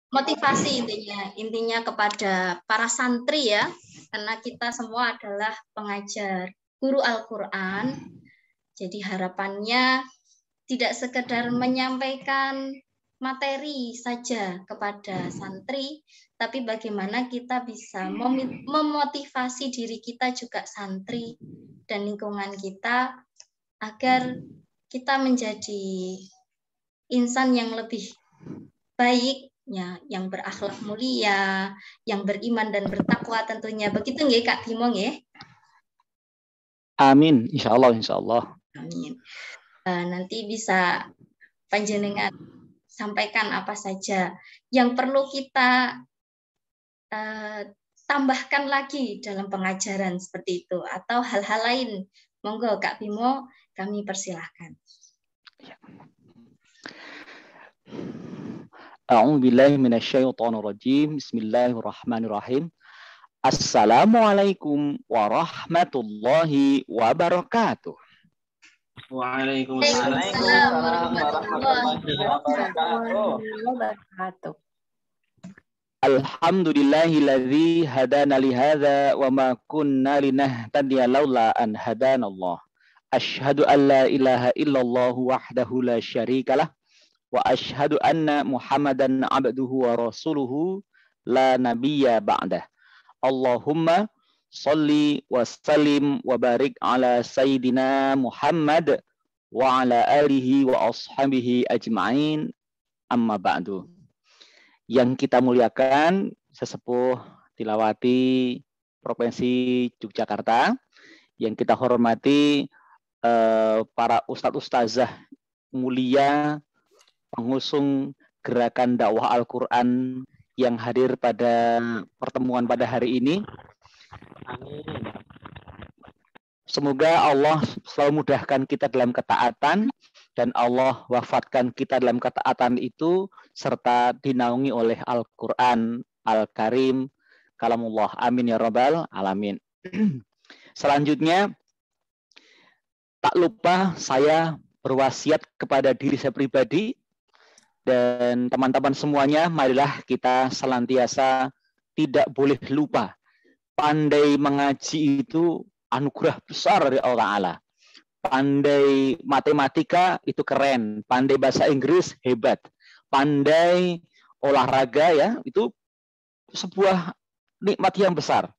motivasi intinya kepada para santri ya, karena kita semua adalah pengajar guru Al-Quran. Jadi harapannya tidak sekedar menyampaikan materi saja kepada santri, tapi bagaimana kita bisa memotivasi diri kita juga santri dan lingkungan kita agar kita menjadi insan yang lebih baik, ya, yang berakhlak mulia, yang beriman dan bertakwa tentunya. Begitu nggih Kak Bimo nggih? Amin, insyaallah, insyaallah. Amin. Nanti bisa panjenengan sampaikan apa saja yang perlu kita tambahkan lagi dalam pengajaran seperti itu atau hal-hal lain. Monggo Kak Bimo, kami persilahkan. A'udzubillahi minasyaitonirrajim. Bismillahirrahmanirrahim. Assalamualaikum warahmatullahi wabarakatuh. Waalaikumsalam warahmatullahi wabarakatuh. Alhamdulillahilladzi hadana li hadza wa ma kunna linahtadiya laula an hadanallah. Asyhadu an la ilaha illallah wahdahu la syarikalah wa asyhadu anna Muhammadan abduhu wa rasuluhu la nabiyya ba'dah. Allahumma salli wa sallim wa barik ala sayyidina Muhammad wa ala alihi wa ashabihi ajma'in, amma ba'du. Yang kita muliakan sesepuh Tilawati Provinsi Yogyakarta, yang kita hormati para ustadz-ustazah mulia pengusung gerakan dakwah Al-Quran yang hadir pada pertemuan pada hari ini. Amin. Semoga Allah selalu mudahkan kita dalam ketaatan dan Allah wafatkan kita dalam ketaatan itu serta dinaungi oleh Al-Quran Al-Karim kalamullah. Amin ya rabbal alamin. Selanjutnya, tak lupa saya berwasiat kepada diri saya pribadi dan teman-teman semuanya, marilah kita senantiasa tidak boleh lupa. Pandai mengaji itu anugerah besar dari Allah Ta'ala. Pandai matematika itu keren. Pandai bahasa Inggris hebat. Pandai olahraga ya itu sebuah nikmat yang besar.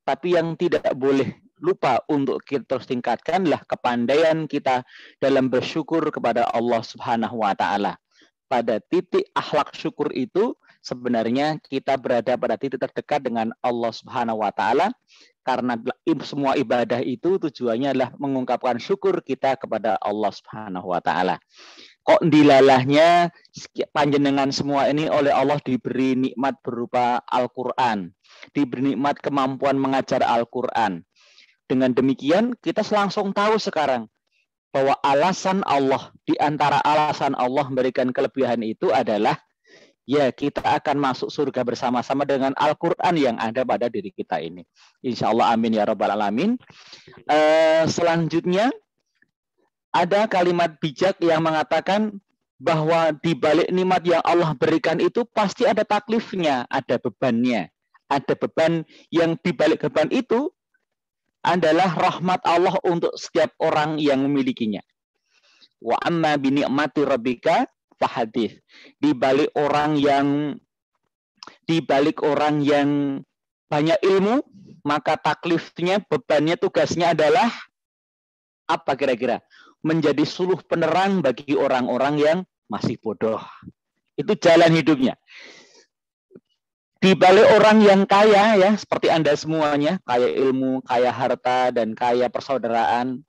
Tapi yang tidak boleh lupa untuk kita terus tingkatkanlah kepandaian kita dalam bersyukur kepada Allah Subhanahu wa Ta'ala. Pada titik akhlak syukur itu sebenarnya kita berada pada titik terdekat dengan Allah Subhanahu wa Ta'ala, karena semua ibadah itu tujuannya adalah mengungkapkan syukur kita kepada Allah Subhanahu wa Ta'ala. Kok dilalahnya panjenengan semua ini oleh Allah diberi nikmat berupa Al-Quran, diberi nikmat kemampuan mengajar Al-Quran. Dengan demikian kita langsung tahu sekarang bahwa alasan Allah, di antara alasan Allah memberikan kelebihan itu adalah ya kita akan masuk surga bersama-sama dengan Al-Quran yang ada pada diri kita ini. Insya Allah amin ya rabbal alamin. Selanjutnya ada kalimat bijak yang mengatakan bahwa di balik nikmat yang Allah berikan itu pasti ada taklifnya, ada bebannya. Ada beban yang di balik beban itu adalah rahmat Allah untuk setiap orang yang memilikinya. Wa amma bi ni'mati rabbika fahadits. Di balik orang yang banyak ilmu, maka taklifnya, bebannya, tugasnya adalah apa kira-kira? Menjadi suluh penerang bagi orang-orang yang masih bodoh. Itu jalan hidupnya. Di balik orang yang kaya ya, seperti Anda semuanya, kaya ilmu, kaya harta, dan kaya persaudaraan,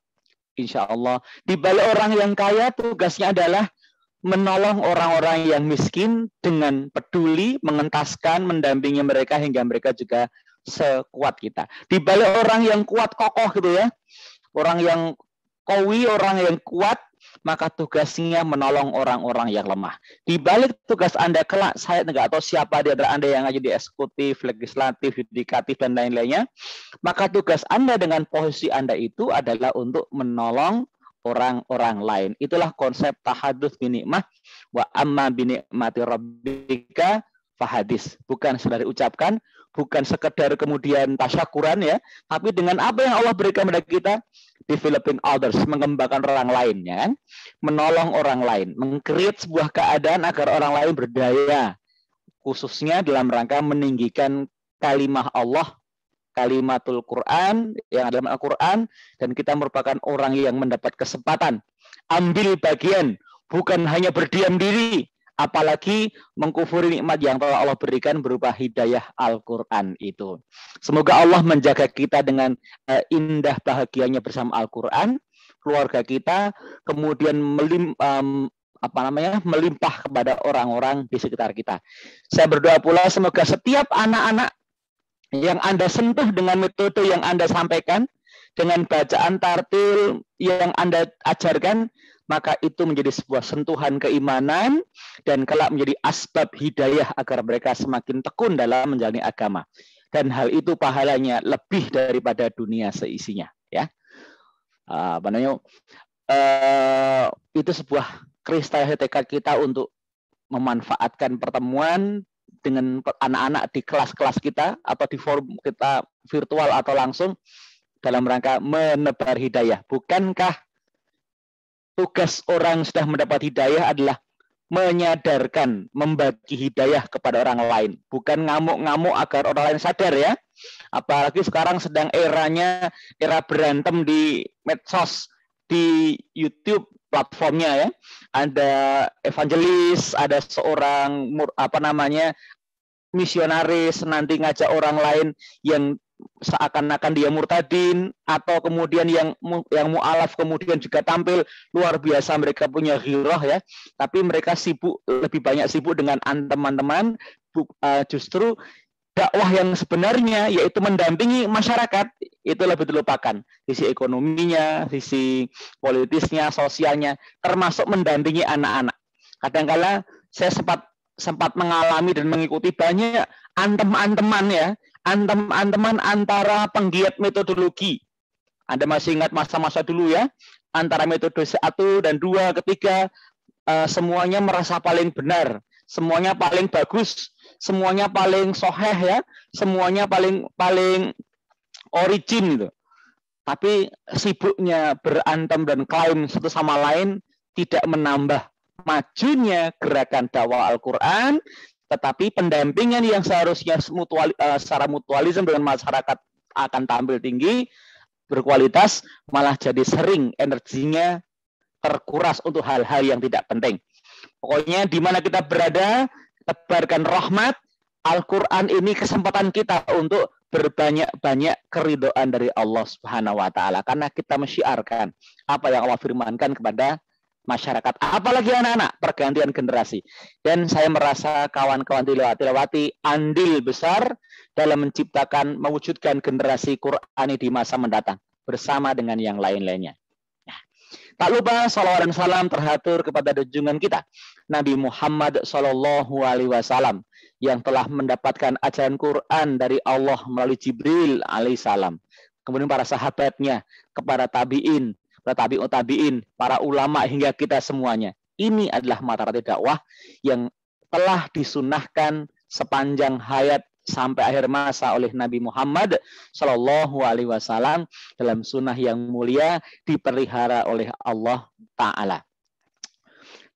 insya Allah. Di balik orang yang kaya, tugasnya adalah menolong orang-orang yang miskin dengan peduli, mengentaskan, mendampingi mereka hingga mereka juga sekuat kita. Di balik orang yang kuat kokoh gitu ya, orang yang kawi, orang yang kuat, maka tugasnya menolong orang-orang yang lemah. Di balik tugas Anda kelak, saya nggak tahu siapa di antara Anda yang ada di eksekutif, legislatif, yudikatif, dan lain-lainnya, maka tugas Anda dengan posisi Anda itu adalah untuk menolong orang-orang lain. Itulah konsep tahadduts bi nikmah wa amma bi nikmati rabbika fahadis, bukan sekedar ucapkan, bukan sekedar kemudian tasyakuran ya, tapi dengan apa yang Allah berikan kepada kita, developing others, mengembangkan orang lain ya kan, menolong orang lain, meng-create sebuah keadaan agar orang lain berdaya, khususnya dalam rangka meninggikan kalimah Allah, kalimatul Quran yang dalam Al-Quran, dan kita merupakan orang yang mendapat kesempatan ambil bagian, bukan hanya berdiam diri, apalagi mengkufuri nikmat yang telah Allah berikan berupa hidayah Al-Quran itu. Semoga Allah menjaga kita dengan indah bahagianya bersama Al-Quran, keluarga kita, kemudian melimpah kepada orang-orang di sekitar kita. Saya berdoa pula semoga setiap anak-anak yang Anda sentuh dengan metode yang Anda sampaikan, dengan bacaan tartil yang Anda ajarkan, maka itu menjadi sebuah sentuhan keimanan dan kelak menjadi asbab hidayah agar mereka semakin tekun dalam menjalani agama. Dan hal itu pahalanya lebih daripada dunia seisinya. Ya, itu sebuah kristal tekad kita untuk memanfaatkan pertemuan dengan anak-anak di kelas-kelas kita atau di forum kita virtual atau langsung dalam rangka menebar hidayah. Bukankah tugas orang sudah mendapat hidayah adalah menyadarkan, membagi hidayah kepada orang lain, bukan ngamuk-ngamuk agar orang lain sadar ya. Apalagi sekarang sedang era berantem di medsos, di YouTube platformnya ya. Ada evangelis, ada seorang misionaris nanti ngajak orang lain yang seakan-akan dia murtadin, atau kemudian yang mu'alaf kemudian juga tampil luar biasa, mereka punya ghirah ya, tapi mereka lebih banyak sibuk dengan teman-teman, justru dakwah yang sebenarnya yaitu mendampingi masyarakat itu lebih dilupakan, sisi ekonominya, sisi politisnya, sosialnya, termasuk mendampingi anak-anak. Kadang-kala saya sempat mengalami dan mengikuti banyak antem-anteman antara penggiat metodologi. Anda masih ingat masa-masa dulu ya, antara metode 1 dan 2, ketiga, semuanya merasa paling benar, semuanya paling bagus, semuanya paling soheh ya, semuanya paling origin gitu. Tapi sibuknya berantem dan klaim satu sama lain tidak menambah majunya gerakan dakwah Al-Quran, tetapi pendampingan yang seharusnya secara mutualisme dengan masyarakat akan tampil tinggi, berkualitas, malah jadi sering energinya terkuras untuk hal-hal yang tidak penting. Pokoknya di mana kita berada, tebarkan rahmat. Al-Quran ini kesempatan kita untuk berbanyak-banyak keridhaan dari Allah Subhanahu wa Ta'ala, karena kita mensyiarkan apa yang Allah firmankan kepada masyarakat, apalagi anak-anak, pergantian generasi. Dan saya merasa kawan-kawan tilawati andil besar dalam mewujudkan generasi Qur'ani di masa mendatang bersama dengan yang lain-lainnya. Nah, tak lupa salawat dan salam terhatur kepada junjungan kita Nabi Muhammad SAW yang telah mendapatkan ajaran Quran dari Allah melalui Jibril alaihissalam. Kemudian para sahabatnya, kepada tabi'in, para ulama hingga kita semuanya. Ini adalah mata rantai dakwah yang telah disunahkan sepanjang hayat sampai akhir masa oleh Nabi Muhammad SAW dalam sunnah yang mulia dipelihara oleh Allah Ta'ala.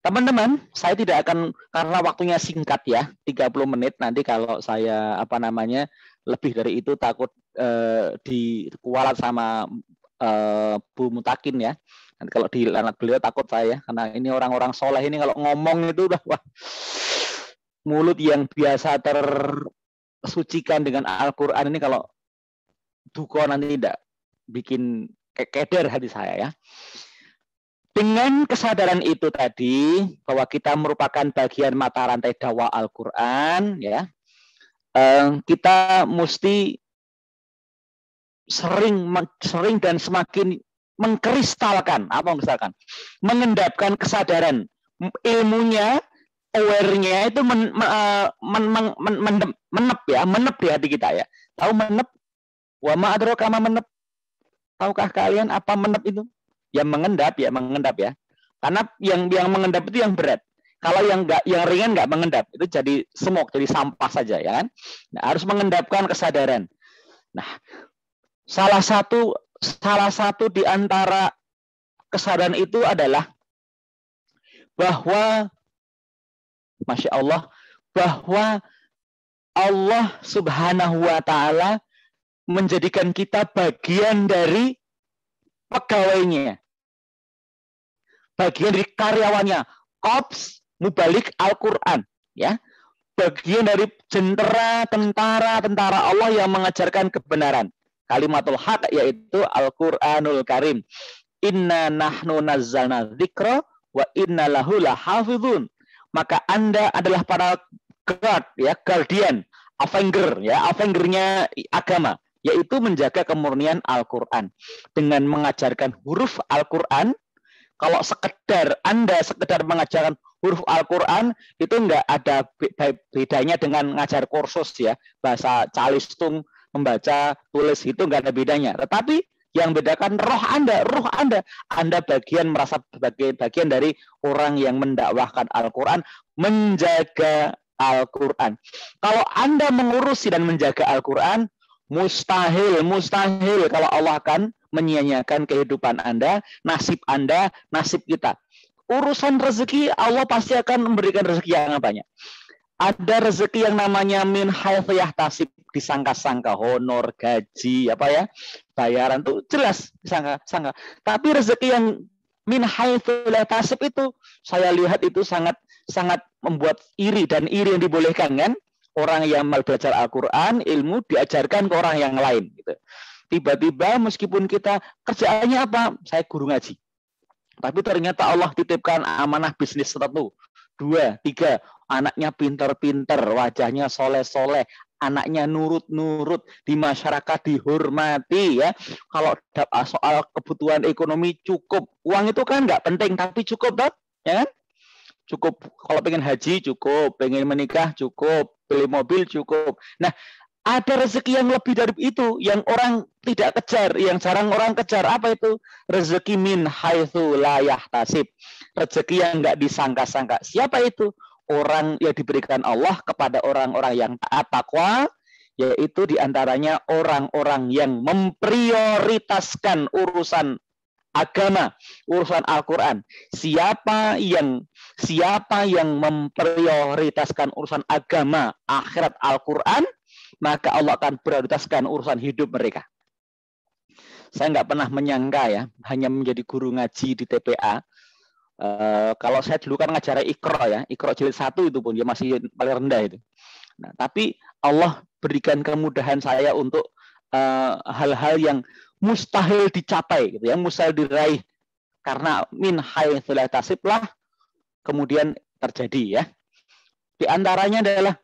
Teman-teman, saya tidak akan, karena waktunya singkat ya, 30 menit, nanti kalau saya lebih dari itu takut dikualat sama Bu Mutakin ya. Nanti kalau di anak beliau takut saya, karena ini orang-orang soleh ini kalau ngomong itu udah mulut yang biasa tersucikan dengan Al-Quran ini kalau duko nanti tidak bikin keder hati saya ya. Dengan kesadaran itu tadi bahwa kita merupakan bagian mata rantai dakwah Al-Quran ya, kita mesti sering dan semakin mengkristalkan, mengendapkan kesadaran, ilmunya, aware-nya itu menep di hati kita ya. Tahu menep? Wa ma adraka ma menep? Tahukah kalian apa menep itu? Yang mengendap ya. Karena yang mengendap itu yang berat. Kalau yang ringan nggak mengendap, itu jadi smoke, jadi sampah saja ya kan. Nah, harus mengendapkan kesadaran. Nah, salah satu di antara kesadaran itu adalah bahwa Masya Allah, bahwa Allah Subhanahu wa Ta'ala menjadikan kita bagian dari pegawainya, bagian dari karyawannya, Korps Mubalik Al-Quran, ya, bagian dari tentara Allah yang mengajarkan kebenaran. Kalimatul haq, yaitu Al-Quranul Karim. Inna nahnu nazzalna dzikra wa inna lahu lahafizun. Maka Anda adalah para guard, ya, guardian, avenger, ya, avengernya agama, yaitu menjaga kemurnian Al-Quran dengan mengajarkan huruf Al-Quran. Kalau Anda sekedar mengajarkan huruf Al-Quran, itu enggak ada bedanya dengan ngajar kursus, ya, bahasa calistung, membaca, tulis, itu enggak ada bedanya. Tetapi yang bedakan roh Anda merasa bagian dari orang yang mendakwahkan Al-Quran, menjaga Al-Quran. Kalau Anda mengurusi dan menjaga Al-Quran, mustahil kalau Allah akan menyia-nyiakan kehidupan Anda, nasib kita. Urusan rezeki, Allah pasti akan memberikan rezeki yang banyak. Ada rezeki yang namanya min haitsu yahtasib, disangka-sangka, honor, gaji, bayaran tuh jelas disangka-sangka. Tapi rezeki yang min haitsu yahtasib itu saya lihat itu sangat membuat iri, dan iri yang dibolehkan kan. Orang yang belajar Al-Quran, ilmu diajarkan ke orang yang lain gitu. Tiba-tiba meskipun kita kerjaannya apa? Saya guru ngaji. Tapi ternyata Allah titipkan amanah bisnis tertentu. 2, 3, anaknya pinter-pinter, wajahnya soleh-soleh, anaknya nurut-nurut, di masyarakat dihormati, ya. Kalau soal kebutuhan ekonomi cukup. Uang itu kan nggak penting, tapi cukup, Dok, ya kan? Cukup kalau pengen haji cukup, pengen menikah cukup, beli mobil cukup. Nah, ada rezeki yang lebih dari itu yang orang tidak kejar, yang jarang orang kejar. Apa itu? Rezeki min haitsu la yahtasib. Rezeki yang enggak disangka-sangka. Siapa itu? Orang yang diberikan Allah kepada orang-orang yang taat takwa, yaitu diantaranya orang-orang yang memprioritaskan urusan agama, urusan Al-Quran. Siapa yang memprioritaskan urusan agama, akhirat, Al-Quran, maka Allah akan prioritaskan urusan hidup mereka. Saya nggak pernah menyangka, ya, hanya menjadi guru ngaji di TPA. Kalau saya dulu kan ngajar Iqra, ya, Iqra jilid 1 itu pun dia masih paling rendah itu. Nah, tapi Allah berikan kemudahan saya untuk hal-hal yang mustahil dicapai, gitu ya, mustahil diraih, karena min haitsu la tasiblah kemudian terjadi, ya. Di antaranya adalah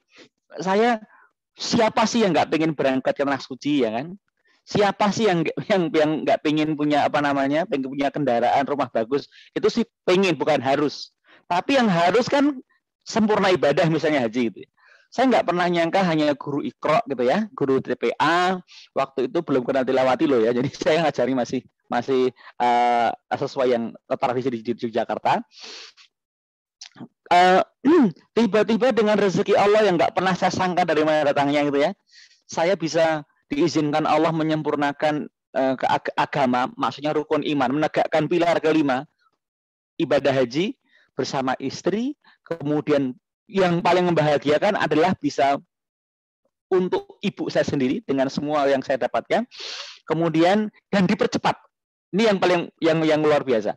siapa sih yang nggak pengen berangkat ke tanah suci, ya kan? Siapa sih yang nggak pengen punya pengen punya kendaraan, rumah bagus? Itu sih pengen, bukan harus. Tapi yang harus kan sempurna ibadah, misalnya haji gitu. Saya nggak pernah nyangka hanya guru Iqra gitu, ya, guru TPA. Waktu itu belum kenal tilawati loh, ya. Jadi saya ngajari masih sesuai yang tradisi di Yogyakarta. Tiba-tiba dengan rezeki Allah yang nggak pernah saya sangka dari mana datangnya gitu, ya. Saya bisa diizinkan Allah menyempurnakan agama, maksudnya rukun iman, menegakkan pilar kelima, ibadah haji bersama istri, kemudian yang paling membahagiakan adalah bisa untuk ibu saya sendiri dengan semua yang saya dapatkan, kemudian dan dipercepat. Ini yang paling yang luar biasa.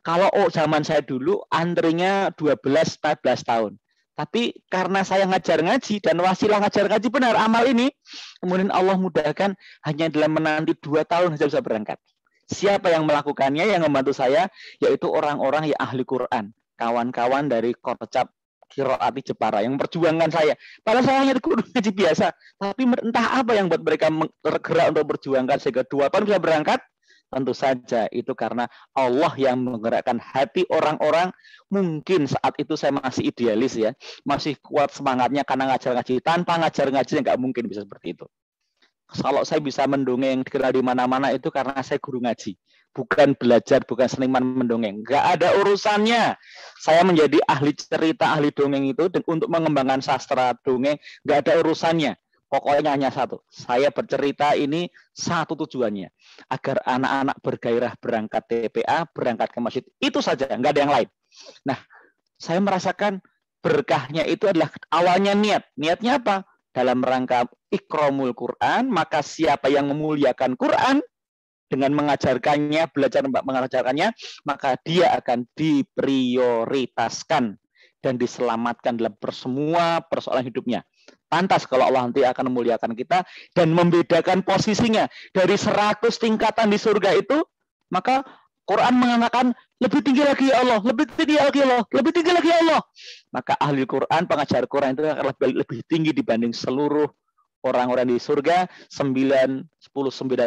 Kalau zaman saya dulu antrinya 12-14 tahun. Tapi karena saya ngajar ngaji dan wasilah ngajar ngaji benar amal ini, kemudian Allah mudahkan hanya dalam menanti 2 tahun saja bisa berangkat. Siapa yang melakukannya, yang membantu saya, yaitu orang-orang yang ahli Quran, kawan-kawan dari Korcap Qiraati Jepara yang memperjuangkan saya. Padahal saya hanya guru ngaji biasa, tapi entah apa yang buat mereka bergerak untuk berjuangkan sehingga 2 tahun bisa berangkat. Tentu saja itu karena Allah yang menggerakkan hati orang-orang. Mungkin saat itu saya masih idealis, ya, masih kuat semangatnya karena ngajar ngaji. Tanpa ngajar ngaji nggak mungkin bisa seperti itu. Kalau saya bisa mendongeng dikenal di mana-mana itu karena saya guru ngaji. bukan belajar, bukan seniman mendongeng. Nggak ada urusannya. Saya menjadi ahli cerita, ahli dongeng itu untuk mengembangkan sastra dongeng, nggak ada urusannya. Pokoknya hanya satu. Saya bercerita ini satu tujuannya. Agar anak-anak bergairah berangkat TPA, berangkat ke masjid. Itu saja, nggak ada yang lain. Nah, saya merasakan berkahnya itu adalah awalnya niat. Niatnya apa? Dalam rangka ikramul Quran, maka siapa yang memuliakan Quran dengan mengajarkannya, belajar mengajarkannya, maka dia akan diprioritaskan dan diselamatkan dalam semua persoalan hidupnya. Pantas kalau Allah nanti akan memuliakan kita dan membedakan posisinya dari 100 tingkatan di surga itu, maka Quran mengatakan lebih tinggi lagi ya Allah, lebih tinggi lagi ya Allah, lebih tinggi lagi ya Allah. Maka ahli Quran, pengajar Quran itu akan lebih tinggi dibanding seluruh orang-orang di surga, 99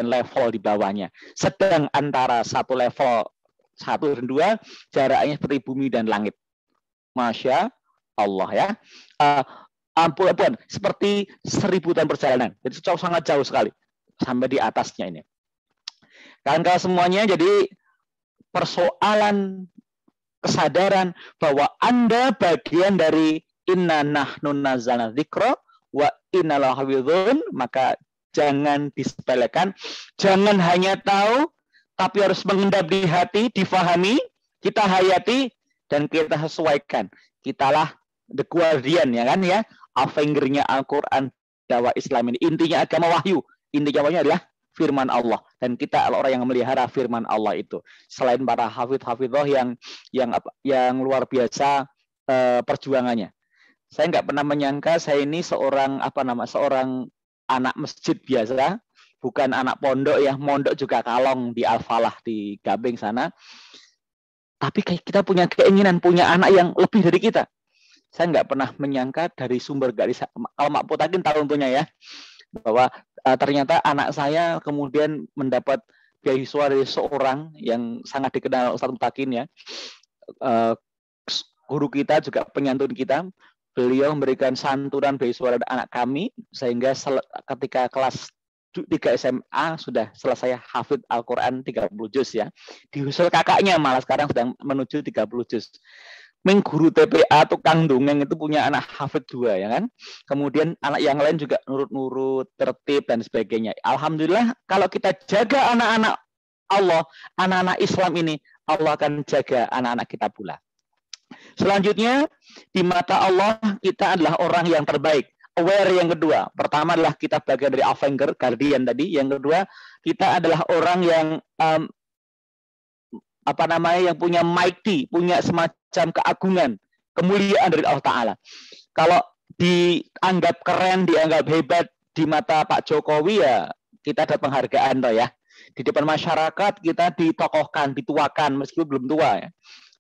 level di bawahnya. Sedang antara satu level 1 dan 2 jaraknya seperti bumi dan langit. Masya Allah ya. Ampun, seperti 1000 tahun perjalanan. Jadi sangat jauh sekali sampai di atasnya ini. Kawan-kawan semuanya, jadi persoalan kesadaran bahwa Anda bagian dari inna nahnu nazzalna dzikra wa inna lahu hafizun, maka jangan disepelekan, jangan hanya tahu, tapi harus mengendap di hati, difahami, kita hayati, dan kita sesuaikan. Kitalah the guardian, ya kan ya, avengernya Al-Quran, dakwah Islam ini. Intinya agama wahyu, intinya wahyu adalah firman Allah, dan kita orang yang memelihara firman Allah itu. Selain para hafidh-hafidhoh yang luar biasa perjuangannya. Saya nggak pernah menyangka saya ini seorang anak masjid biasa, bukan anak pondok ya, mondok juga Kalong di Al-Falah di Gabeng sana. Tapi kita punya keinginan punya anak yang lebih dari kita. Saya nggak pernah menyangka dari sumber garis, kalau Mak Putakin tahu tentunya ya, bahwa ternyata anak saya kemudian mendapat beasiswa dari seorang yang sangat dikenal Ustadz Mutakin ya. Guru kita juga penyantun kita. Beliau memberikan santunan beasiswa dari anak kami sehingga ketika kelas 3 SMA sudah selesai hafid Al-Quran 30 juz ya. Diusul kakaknya malah sekarang sedang menuju 30 juz. Guru TPA tukang dongeng itu punya anak hafid 2 ya kan. Kemudian anak yang lain juga nurut-nurut, tertib dan sebagainya. Alhamdulillah kalau kita jaga anak-anak Allah, anak-anak Islam ini, Allah akan jaga anak-anak kita pula. Selanjutnya, di mata Allah kita adalah orang yang terbaik. Aware yang kedua. Pertama adalah kita bagian dari Avenger, Guardian tadi. Yang kedua, kita adalah orang yang yang punya mighty, punya semacam keagungan, kemuliaan dari Allah Ta'ala. Kalau dianggap keren, dianggap hebat di mata Pak Jokowi ya kita ada penghargaan toh ya. Di depan masyarakat kita ditokohkan, dituakan meskipun belum tua ya.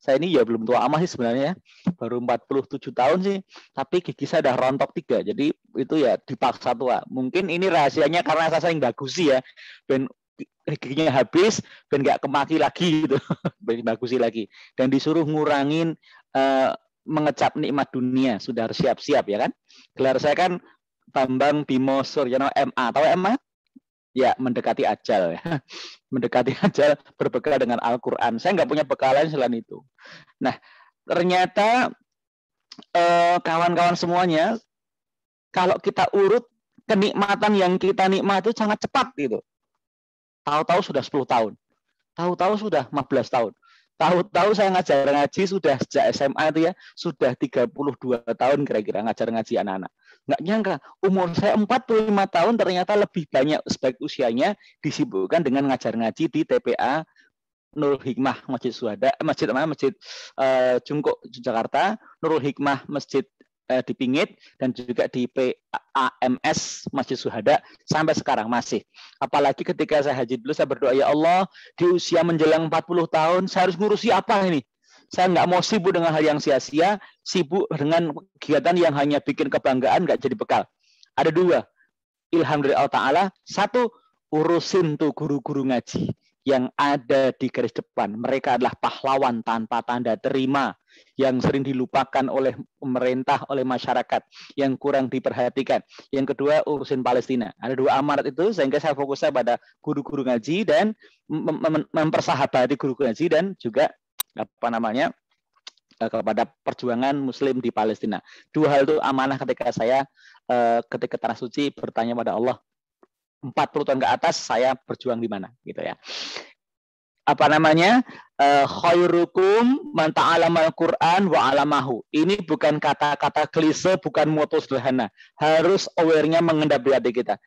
Saya ini ya belum tua amat sih sebenarnya, baru 47 tahun sih, tapi gigi saya udah rontok 3, jadi itu ya dipaksa tua. Mungkin ini rahasianya karena saya sering bagusi ya, ben giginya habis, ben nggak kemaki lagi gitu, ben bagusi lagi. Dan disuruh ngurangin mengecap nikmat dunia, sudah harus siap-siap ya kan. Gelar saya kan Bambang Bimo Suryono MA, tahu MA? Ya, mendekati ajal ya. Mendekati ajal berbekal dengan Al-Quran. Saya nggak punya bekalan selain itu. Nah, ternyata kawan-kawan semuanya, kalau kita urut kenikmatan yang kita nikmati itu sangat cepat gitu. Tahu-tahu sudah 10 tahun. Tahu-tahu sudah 15 tahun. Tahu-tahu saya ngajar ngaji sudah sejak SMA itu ya, sudah 32 tahun kira-kira ngajar ngaji anak-anak. Nggak nyangka, umur saya 45 tahun ternyata lebih banyak sebaik usianya disibukkan dengan ngajar ngaji di TPA Nurul Hikmah Masjid Syuhada, Masjid Jungkuk Jakarta, Nurul Hikmah Masjid di Pingit, dan juga di PAMS Masjid Syuhada sampai sekarang masih. Apalagi ketika saya haji dulu, saya berdoa, ya Allah, di usia menjelang 40 tahun, saya harus ngurusi apa ini? Saya nggak mau sibuk dengan hal yang sia-sia, sibuk dengan kegiatan yang hanya bikin kebanggaan, nggak jadi bekal. Ada 2, ilham dari Allah Ta'ala. 1, urusin tuh guru-guru ngaji. yang ada di garis depan. Mereka adalah pahlawan tanpa tanda terima yang sering dilupakan oleh pemerintah, oleh masyarakat, yang kurang diperhatikan. Yang kedua, urusin Palestina. Ada dua amanat itu, sehingga saya fokusnya pada guru-guru ngaji dan mempersahabati guru ngaji dan juga kepada perjuangan Muslim di Palestina. Dua hal itu amanah ketika saya ketika Tanah Suci bertanya pada Allah, 40 tahun ke atas saya berjuang di mana, gitu ya. Khairukum man ta'alamal Qur'an wa 'alamahu. Ini bukan kata-kata klise, bukan moto sederhana. Harus aware-nya mengendap di hati kita.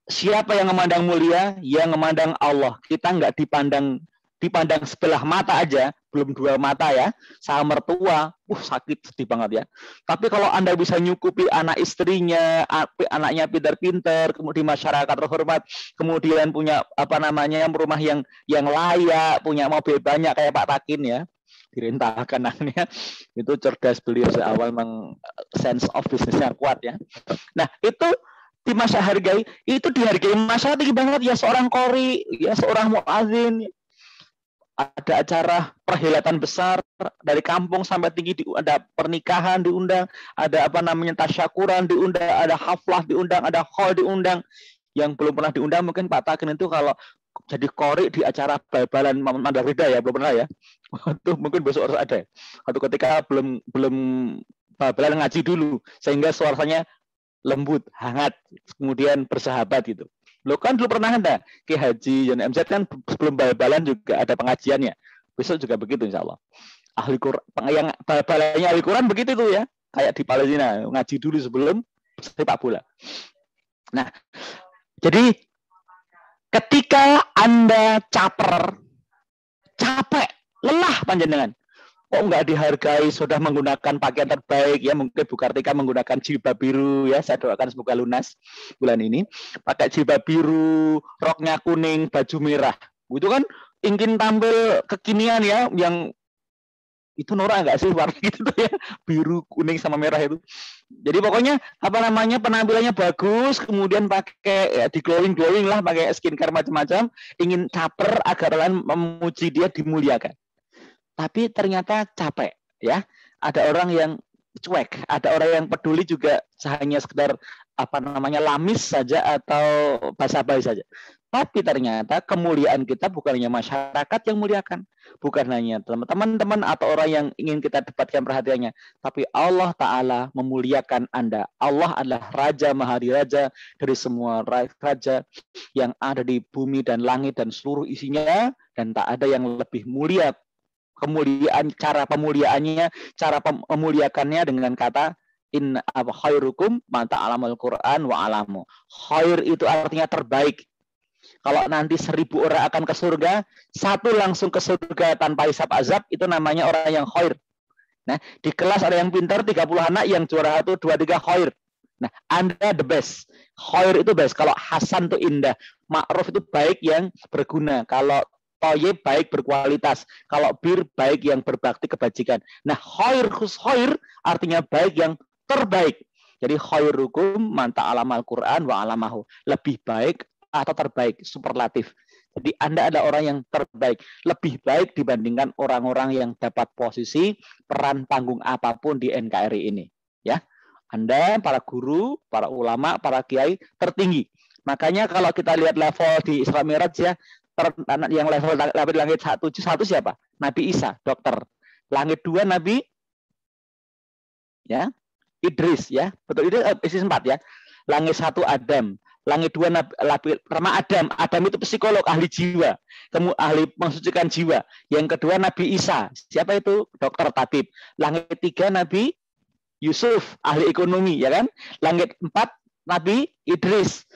Siapa yang memandang mulia? Yang memandang Allah. Kita nggak dipandang sebelah mata aja, belum dua mata ya, sama mertua, sakit, sedih banget ya. Tapi kalau Anda bisa nyukupi anak istrinya, anaknya pintar-pintar, kemudian masyarakat terhormat, kemudian punya rumah yang layak, punya mobil banyak kayak Pak Takin ya, dirintahkan anaknya, itu cerdas beliau seawal, memang sense of business-nya kuat ya. Nah itu dihargai, itu dihargai masyarakat tinggi banget ya, seorang qori, ya seorang muadzin. Ada acara perhelatan besar dari kampung sampai tinggi, ada pernikahan diundang, ada tasyakuran diundang, ada haflah diundang, ada hall diundang. Yang belum pernah diundang mungkin Pak Takin itu kalau jadi qori di acara bal-balan Mandar Rida ya, belum pernah ya. Itu mungkin besok harus ada. Atau ketika belum bal-balan ngaji dulu sehingga suaranya lembut, hangat, kemudian bersahabat gitu. Lo kan dulu pernah ada Ki Haji Yon MZ kan sebelum bal-balan juga ada pengajiannya. Besok juga begitu insya Allah. Ahli Quran, yang bal-balannya ahli Quran begitu tuh ya. Kayak di Palestina, ngaji dulu sebelum sepak bola. Nah, jadi ketika Anda capek, lelah panjenengan, kok nggak dihargai, sudah menggunakan pakaian terbaik ya, mungkin Bu Kartika menggunakan jilbab biru ya, saya doakan semoga lunas bulan ini, pakai jilbab biru, roknya kuning, baju merah, itu kan ingin tampil kekinian ya, yang itu norak nggak sih warna gitu tuh ya, biru, kuning sama merah itu. Jadi pokoknya penampilannya bagus, kemudian pakai ya, di glowing lah, pakai skincare macam-macam, ingin caper agar orang memuji dia, dimuliakan. Tapi ternyata capek ya. Ada orang yang cuek, ada orang yang peduli juga hanya sekedar lamis saja atau basa-basi saja. Tapi ternyata kemuliaan kita bukan hanya masyarakat yang muliakan, bukan hanya teman-teman atau orang yang ingin kita dapatkan perhatiannya, tapi Allah Ta'ala memuliakan Anda. Allah adalah Raja Mahadiraja dari semua raja yang ada di bumi dan langit dan seluruh isinya, dan tak ada yang lebih mulia cara memuliakannya dengan kata in khairukum man ta'alamal Qur'an wa 'alamu. Khair itu artinya terbaik. Kalau nanti 1000 orang akan ke surga, satu langsung ke surga tanpa hisab azab, itu namanya orang yang khair. Nah, di kelas ada yang pintar 30 anak, yang juara 1, 2, 3 khair. Nah, Anda the best. Khair itu best. Kalau hasan itu indah, ma'ruf itu baik yang berguna. Kalau toyib baik berkualitas, kalau bir baik yang berbakti kebajikan. Nah, khair artinya baik yang terbaik. Jadi khairukum man ta'alamal Qur'an wa 'alamahu. Lebih baik atau terbaik, superlatif. Jadi Anda ada orang yang terbaik, lebih baik dibandingkan orang-orang yang dapat posisi peran panggung apapun di NKRI ini, ya. Anda para guru, para ulama, para kiai tertinggi. Makanya kalau kita lihat level di Isra Mi'raj ya, yang level langit 1 siapa? Nabi Isa, dokter. Langit 2 Nabi ya Idris ya. Betul, itu isi 4 ya. Langit 1 Adam. Langit 2 Nabi pertama Adam. Adam itu psikolog, ahli jiwa. Kemudian ahli mensucikan jiwa. Yang kedua Nabi Isa. Siapa itu? Dokter, tabib. Langit 3 Nabi Yusuf, ahli ekonomi ya kan. Langit 4 Nabi Idris,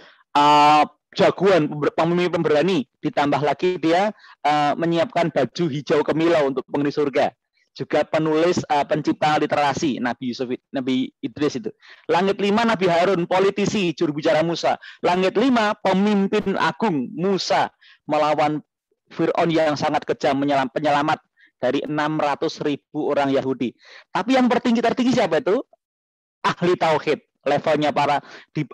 jagoan, pemimpin pemberani, ditambah lagi dia menyiapkan baju hijau kemilau untuk penghuni surga. Juga penulis, pencipta literasi, Nabi Yusuf, Nabi Idris itu. Langit 5 Nabi Harun, politisi, juru bicara Musa. Langit 5 pemimpin agung Musa melawan Fir'aun yang sangat kejam, penyelamat dari 600.000 orang Yahudi. Tapi yang tertinggi siapa itu? Ahli tauhid. Levelnya para di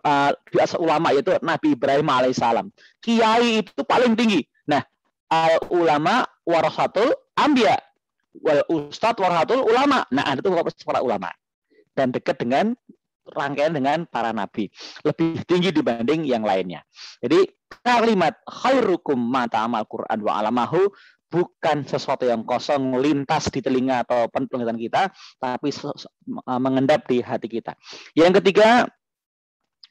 ulama, yaitu Nabi Ibrahim alaihissalam. Kiai itu paling tinggi. Nah, al ulama warasatul anbiya wal ustad warasatul ulama. Nah, Anda itu para ulama dan dekat dengan rangkaian dengan para nabi, lebih tinggi dibanding yang lainnya. Jadi kalimat khairukum ma ta'amal Quran wa alamahu bukan sesuatu yang kosong lintas di telinga atau penglihatan kita, tapi mengendap di hati kita. Yang ketiga,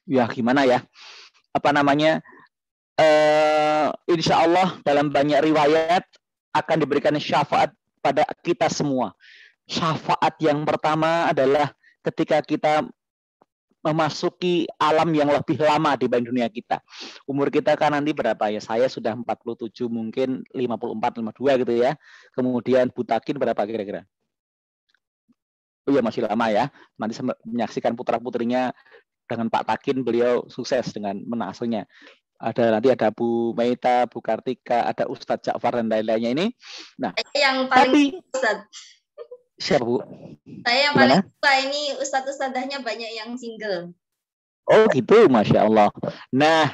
ya gimana ya? Apa namanya? Insya Allah dalam banyak riwayat akan diberikan syafaat pada kita semua. Syafaat yang pertama adalah ketika kita memasuki alam yang lebih lama dibanding dunia kita. Umur kita kan nanti berapa ya? Saya sudah 47, mungkin 54, 52 gitu ya. Kemudian Butakin berapa kira-kira? Oh iya, masih lama ya. Nanti menyaksikan putra-putrinya dengan Pak Takin, beliau sukses dengan menasuhnya. Nanti ada Bu Maita, Bu Kartika, ada Ustadz Ja'far dan lain-lainnya ini. Nah, yang paling Ustadz. Siapa, Bu? Saya yang paling suka ini ustadz-ustadzahnya banyak yang single. Oh gitu, Masya Allah. Nah,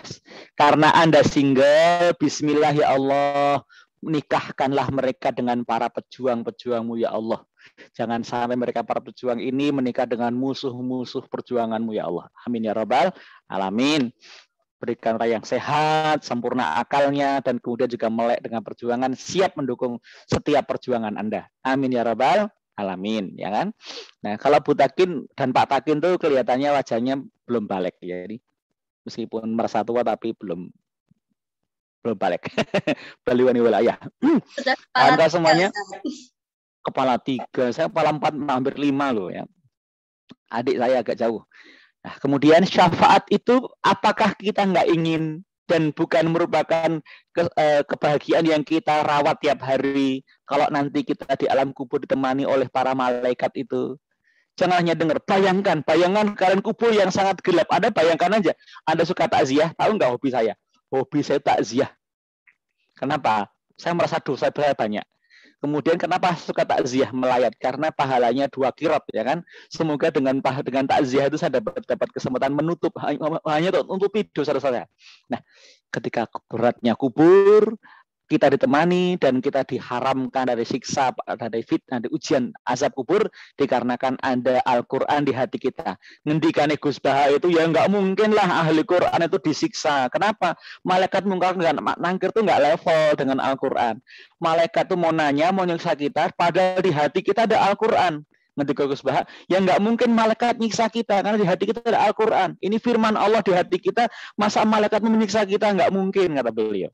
karena Anda single, bismillah ya Allah, nikahkanlah mereka dengan para pejuang-pejuangmu ya Allah. Jangan sampai mereka para pejuang ini menikah dengan musuh-musuh perjuanganmu ya Allah. Amin ya Rabbal Alamin. Berikan yang sehat, sempurna akalnya, dan kemudian juga melek dengan perjuangan, siap mendukung setiap perjuangan Anda. Amin ya Rabbal Alamin, ya kan? Nah, kalau Bu Takin dan Pak Takin tuh kelihatannya wajahnya belum balik ya. Jadi meskipun merasa tua tapi belum balik. Baliwani wilayah. Anda semuanya kepala 3, saya kepala 4, hampir 5 loh ya. Adik saya agak jauh. Nah, kemudian syafaat itu apakah kita nggak ingin dan bukan merupakan kebahagiaan yang kita rawat tiap hari kalau nanti kita di alam kubur ditemani oleh para malaikat itu. Jangan hanya dengar, bayangkan kalian kubur yang sangat gelap. Anda bayangkan aja, Anda suka takziah, tahu nggak hobi saya? Hobi saya takziah. Kenapa? Saya merasa dosa banyak. Kemudian kenapa suka takziah melayat? Karena pahalanya 2 qirot, ya kan? Semoga dengan takziah itu saya dapat kesempatan menutup hanya untuk dosa-dosa saya. Nah, ketika beratnya kubur, kita ditemani dan kita diharamkan dari siksa, dari fitnah, dari ujian azab kubur dikarenakan ada Al-Quran di hati kita. Ngendikane Gus Baha itu ya nggak mungkin lah ahli Quran itu disiksa. Kenapa? Malaikat mungkar dengan nangkir itu nggak level dengan Al-Quran. Malaikat itu mau nanya, mau nyiksa kita, padahal di hati kita ada Al-Quran. Ngendika Gus Baha, ya nggak mungkin malaikat nyiksa kita karena di hati kita ada Al-Quran. Ini firman Allah di hati kita, masa malaikat menyiksa kita? Nggak mungkin, kata beliau.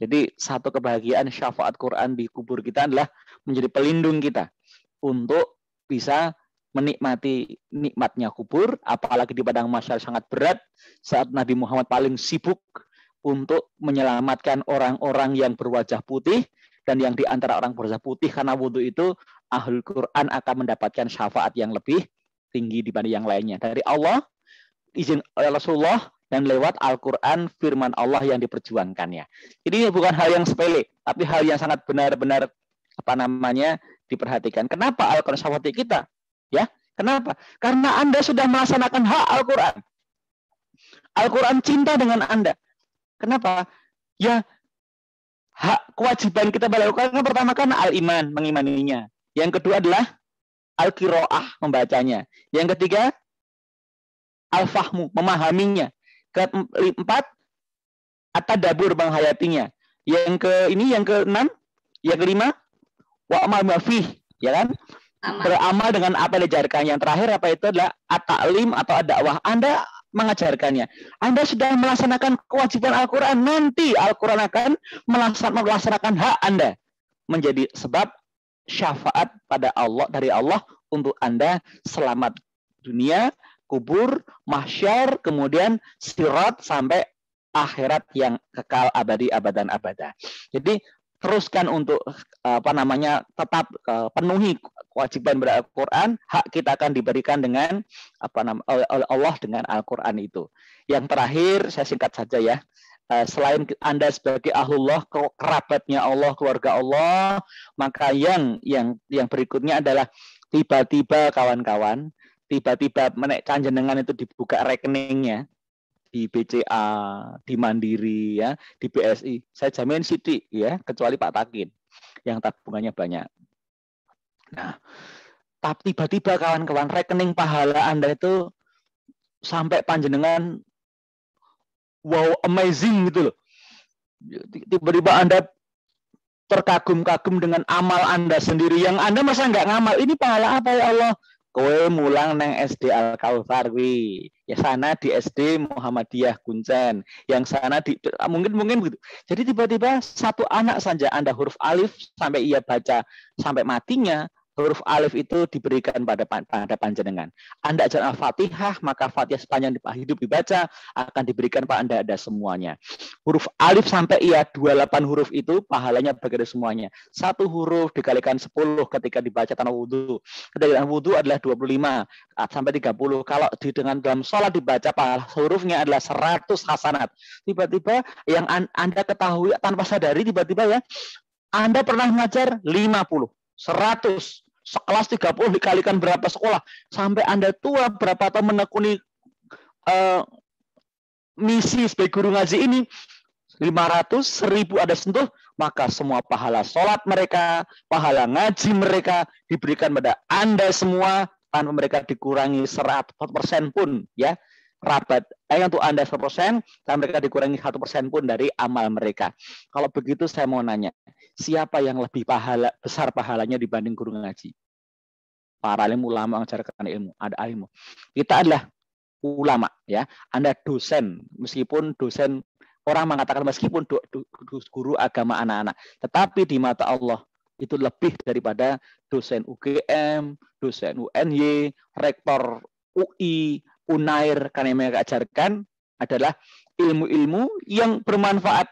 Jadi satu kebahagiaan syafaat Quran di kubur kita adalah menjadi pelindung kita untuk bisa menikmati nikmatnya kubur, apalagi di padang mahsyar sangat berat saat Nabi Muhammad paling sibuk untuk menyelamatkan orang-orang yang berwajah putih, dan yang di antara orang berwajah putih karena wudhu itu Ahlul Quran akan mendapatkan syafaat yang lebih tinggi dibanding yang lainnya dari Allah, izin Rasulullah, dan lewat Al-Quran firman Allah yang diperjuangkannya. Ini bukan hal yang sepele, tapi hal yang sangat benar-benar diperhatikan. Kenapa Al-Quran syafaat kita? Ya, kenapa? Karena Anda sudah melaksanakan hak Al-Quran. Al-Quran cinta dengan Anda. Kenapa? Ya, hak kewajiban kita pada Al-Quran pertama kan al-iman, mengimaninya. Yang kedua adalah al-qiraah, membacanya. Yang ketiga, al-fahmu, memahaminya. Keempat, at-tadabbur, menghayatinya. Yang keenam, yang kelima, wa'amal mafih, ya kan? Beramal dengan apa yang diajarkan. Yang terakhir apa itu adalah at-ta'lim atau ad-dakwah. Anda mengajarkannya. Anda sudah melaksanakan kewajiban Al-Quran. Nanti Al-Quran akan melaksanakan hak Anda. Menjadi sebab syafaat pada Allah, dari Allah untuk Anda selamat dunia, kubur, mahsyar, kemudian sirat sampai akhirat yang kekal abadi abadan abada. Jadi teruskan untuk tetap penuhi kewajiban Al-Quran, hak kita akan diberikan dengan oleh Allah dengan Al-Quran itu. Yang terakhir saya singkat saja ya. Selain Anda sebagai ahlullah, kerabatnya Allah, keluarga Allah, maka yang berikutnya adalah tiba-tiba kawan-kawan, tiba-tiba menaikkan jenengan itu dibuka rekeningnya, di BCA, di Mandiri, ya, di BSI. Saya jamin sidik, ya, kecuali Pak Takin yang tabungannya banyak. Nah, tapi tiba-tiba kawan-kawan rekening pahala Anda itu sampai panjenengan wow amazing gitu loh. Tiba-tiba Anda terkagum-kagum dengan amal Anda sendiri yang Anda merasa nggak ngamal. Ini pahala apa ya Allah? Kowe mulang neng SD Al Kautsar wi. Ya sana di SD Muhammadiyah Kuncen. Yang sana di mungkin begitu. Jadi tiba-tiba satu anak saja Anda huruf alif sampai ia baca sampai matinya, huruf alif itu diberikan pada panjenengan. Anda ajar Al-Fatihah, maka Fatihah sepanjang hidup dibaca akan diberikan pada Anda semuanya. Huruf alif sampai ia 28 huruf itu pahalanya bagi semuanya. Satu huruf dikalikan 10 ketika dibaca tanpa wudu. Ketika wudu adalah 25 sampai 30. Kalau dengan dalam sholat dibaca pahala hurufnya adalah 100 hasanat. Tiba-tiba yang Anda ketahui tanpa sadari tiba-tiba ya Anda pernah mengajar 50, 100 sekelas 30 dikalikan berapa sekolah sampai Anda tua berapa tahun menekuni misi sebagai guru ngaji ini 500, 1000 ada sentuh, maka semua pahala sholat mereka, pahala ngaji mereka diberikan pada Anda semua tanpa mereka dikurangi 100% pun ya. Rabat untuk Anda 100% dan mereka dikurangi 1% pun dari amal mereka. Kalau begitu saya mau nanya, siapa yang lebih besar pahalanya dibanding guru ngaji? Para alim ulama mengajarkan ilmu, ada ilmu. Kita adalah ulama ya. Anda dosen, meskipun dosen orang mengatakan meskipun guru agama anak-anak, tetapi di mata Allah itu lebih daripada dosen UGM, dosen UNY, rektor UI, Unair, karena yang mereka ajarkan adalah ilmu-ilmu yang bermanfaat,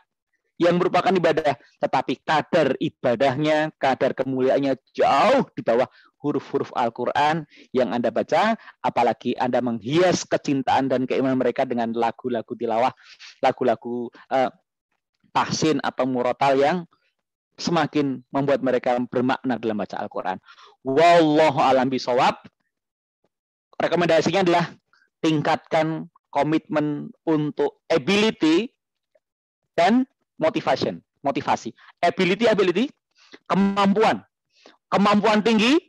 yang merupakan ibadah, tetapi kadar ibadahnya, kadar kemuliaannya jauh di bawah huruf-huruf Al-Quran yang Anda baca, apalagi Anda menghias kecintaan dan keimanan mereka dengan lagu-lagu tilawah, lagu-lagu tahsin atau murotal yang semakin membuat mereka bermakna dalam baca Al-Quran. Wallahu a'lam bishawab. Rekomendasinya adalah tingkatkan komitmen untuk ability dan motivasi. Ability, kemampuan tinggi,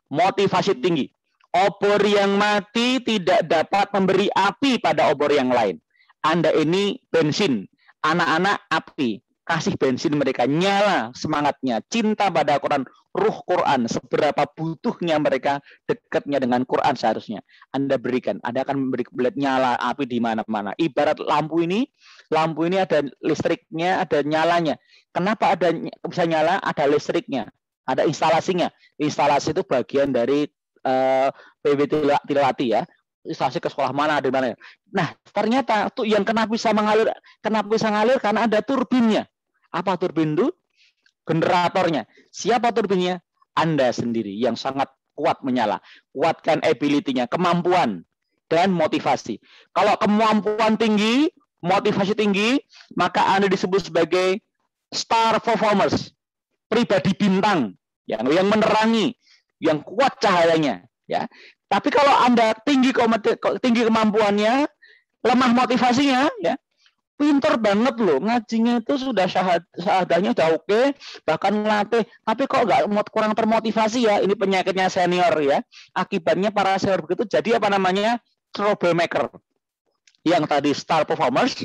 motivasi tinggi. Obor yang mati tidak dapat memberi api pada obor yang lain. Anda ini bensin, anak-anak api. Kasih bensin mereka, nyala semangatnya, cinta pada Quran, ruh Quran, seberapa butuhnya mereka dekatnya dengan Quran seharusnya. Anda berikan, Anda akan melihat nyala api di mana-mana. Ibarat lampu ini ada listriknya, ada nyalanya. Kenapa bisa nyala? Ada listriknya, ada instalasinya. Instalasi itu bagian dari PB Tilawati ya. Instalasi ke sekolah mana, di mana. Nah, ternyata tuh yang kenapa bisa ngalir karena ada turbinnya. Apa turbin itu? Generatornya. Siapa turbinnya? Anda sendiri yang sangat kuat menyala. Kuatkan ability-nya, kemampuan dan motivasi. Kalau kemampuan tinggi, motivasi tinggi, maka Anda disebut sebagai star performers, pribadi bintang yang menerangi, yang kuat cahayanya, ya. Tapi kalau Anda tinggi kemampuannya, lemah motivasinya, ya, pinter banget loh, ngajinya itu sudah syahadahnya udah oke, bahkan ngelatih, tapi kok kurang termotivasi ya, ini penyakitnya senior ya. Akibatnya para senior begitu jadi apa namanya? Troublemaker. Yang tadi star performers,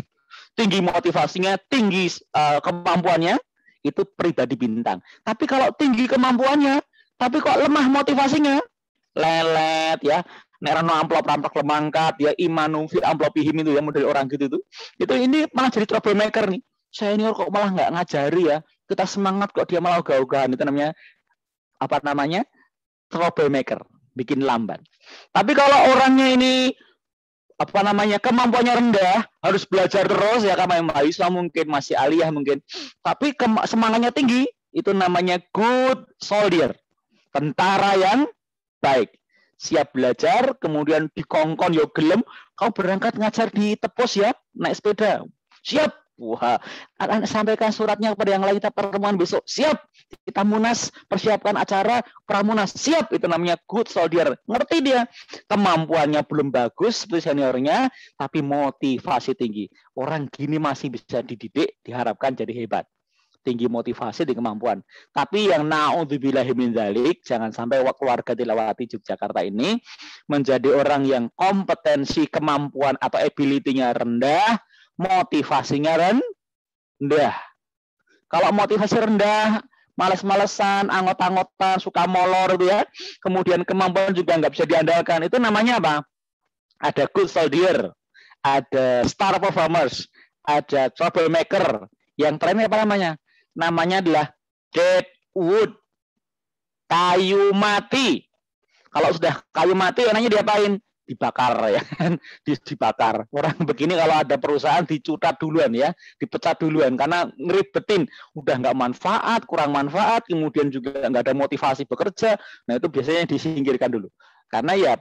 tinggi motivasinya, tinggi kemampuannya, itu pribadi bintang. Tapi kalau tinggi kemampuannya, tapi kok lemah motivasinya, lelet ya. Nerano amplop lemangkat ya, imanum fi amplopihim itu ya, model orang gitu itu ini malah jadi troublemaker nih. Senior kok malah nggak ngajari ya, kita semangat kok dia malah ogah-ogahan. Itu namanya apa namanya? Troublemaker, bikin lamban. Tapi kalau orangnya ini apa namanya, kemampuannya rendah, harus belajar terus ya, karena mahasiswa mungkin masih aliyah mungkin, tapi semangatnya tinggi, itu namanya good soldier, tentara yang baik. Siap belajar, kemudian dikongkon yo gelem, kau berangkat ngajar di Tepos ya, naik sepeda. Siap, Wah, akan sampaikan suratnya kepada yang lain, kita pertemuan besok. Siap, kita munas, persiapkan acara pramunas. Siap, itu namanya good soldier. Ngerti dia, kemampuannya belum bagus seperti seniornya, tapi motivasi tinggi. Orang gini masih bisa dididik, diharapkan jadi hebat. Tinggi motivasi dan kemampuan. Tapi yang naudzubillahi min dzalik, jangan sampai keluarga Tilawati Yogyakarta ini menjadi orang yang kompetensi, kemampuan atau ability-nya rendah, motivasinya rendah. Kalau motivasi rendah, males-malesan, angot-angotan, suka molor itu ya, kemudian kemampuan juga nggak bisa diandalkan, itu namanya apa? Ada good soldier, ada star performers, ada troublemaker. Yang terakhir apa namanya? Namanya adalah dead wood, kayu mati. Kalau sudah kayu mati, enaknya diapain? Dibakar ya kan, dibakar. Orang begini kalau ada perusahaan dicutat duluan ya, dipecat duluan karena ngeribetin, udah nggak manfaat, kurang manfaat, kemudian juga nggak ada motivasi bekerja. Nah itu biasanya disingkirkan dulu, karena ya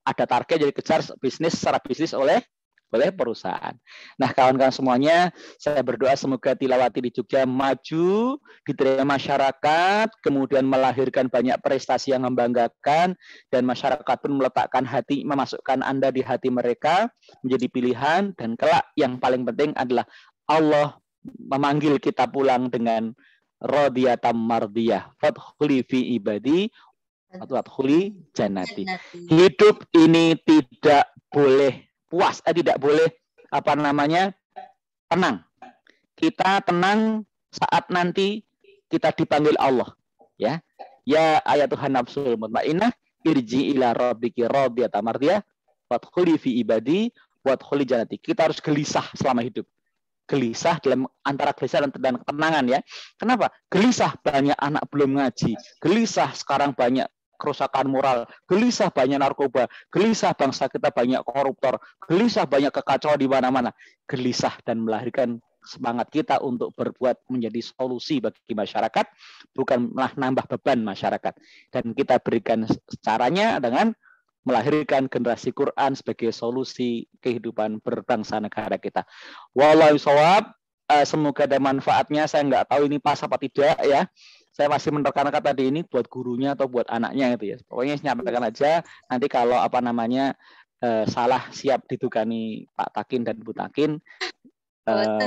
ada target jadi kejar bisnis secara bisnis oleh perusahaan. Nah, kawan-kawan semuanya, saya berdoa semoga Tilawati di Jogja maju, diterima masyarakat, kemudian melahirkan banyak prestasi yang membanggakan, dan masyarakat pun meletakkan hati, memasukkan Anda di hati mereka, menjadi pilihan, dan kelak yang paling penting adalah Allah memanggil kita pulang dengan radiyatam mardiyah. Fadkhuli fi ibadi, fadkhuli jannati. Hidup ini tidak boleh puas, tidak boleh tenang. Kita tenang saat nanti kita dipanggil Allah, ya. Ya ayatuhan nafsul mutmainnah, irji ila rabbiki radiyatan mardiyah, wadkhuli fi ibadi, wadkhuli jannati. Kita harus gelisah selama hidup. Gelisah dalam antara gelisah dan ketenangan ya. Kenapa? Gelisah banyak anak belum ngaji, gelisah sekarang banyak kerusakan moral, gelisah banyak narkoba, gelisah bangsa kita banyak koruptor, gelisah banyak kekacauan di mana-mana, gelisah dan melahirkan semangat kita untuk berbuat menjadi solusi bagi masyarakat, bukanlah nambah beban masyarakat. Dan kita berikan caranya dengan melahirkan generasi Quran sebagai solusi kehidupan berbangsa negara kita. Wallahu shawab. Semoga ada manfaatnya. Saya nggak tahu ini pas apa tidak ya. Saya masih menerka-nerka tadi ini buat gurunya atau buat anaknya gitu ya. Pokoknya nyampaikan aja. Nanti kalau salah siap ditukani Pak Takin dan Bu Takin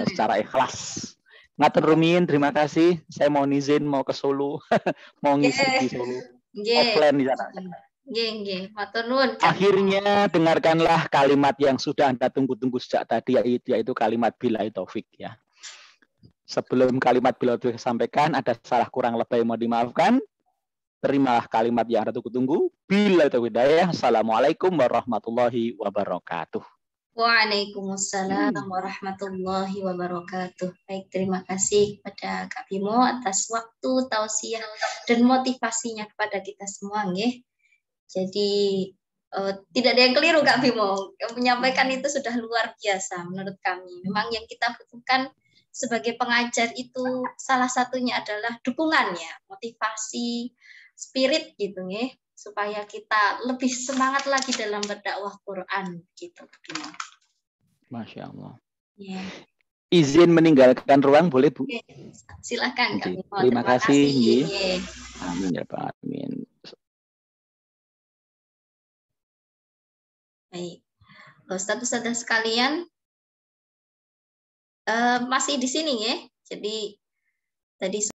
secara ikhlas. Ngatur rumiyin, terima kasih. Saya mau izin mau ke Solo, mau ngisi di Solo. Offline di sana. Akhirnya dengarkanlah kalimat yang sudah Anda tunggu-tunggu sejak tadi, yaitu kalimat billahi taufik ya. Sebelum kalimat billahi taufik sampaikan, ada salah kurang lebih mau dimaafkan. Terimalah kalimat yang Anda tunggu-tunggu. Billahi taufik hidayah. Assalamualaikum warahmatullahi wabarakatuh. Waalaikumsalam warahmatullahi wabarakatuh. Baik, terima kasih kepada Kak Bimo atas waktu, tausiah dan motivasinya kepada kita semua, nggih. Jadi tidak ada yang keliru Kak Bimo. Yang menyampaikan itu sudah luar biasa menurut kami. Memang yang kita butuhkan sebagai pengajar itu salah satunya adalah dukungannya, motivasi, spirit gitu ya, supaya kita lebih semangat lagi dalam berdakwah Quran gitu. Masya Allah. Ya. Izin meninggalkan ruang boleh Bu? Silakan Kak Bimo. Terima kasih. Amin ya Pak. Amin. Baik, Ustaz-ustazah sekalian masih di sini ya. Jadi tadi